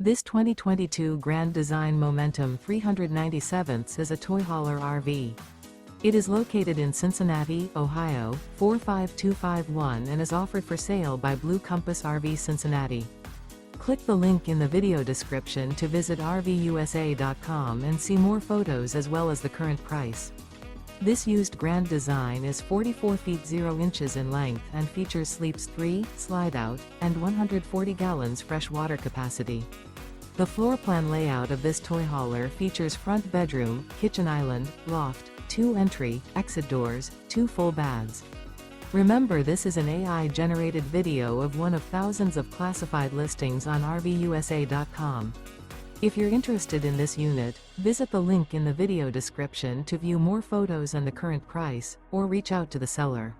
This 2022 Grand Design Momentum 397th is a toy hauler RV. It is located in Cincinnati, Ohio, 45251 and is offered for sale by Blue Compass RV Cincinnati. Click the link in the video description to visit RVUSA.com and see more photos as well as the current price. This used Grand Design is 44 feet 0 inches in length and features sleeps 3, slide-out, and 140 gallons fresh water capacity. The floor plan layout of this toy hauler features front bedroom, kitchen island, loft, 2 entry, exit doors, 2 full baths. Remember, this is an AI-generated video of one of thousands of classified listings on RVUSA.com. If you're interested in this unit, visit the link in the video description to view more photos and the current price, or reach out to the seller.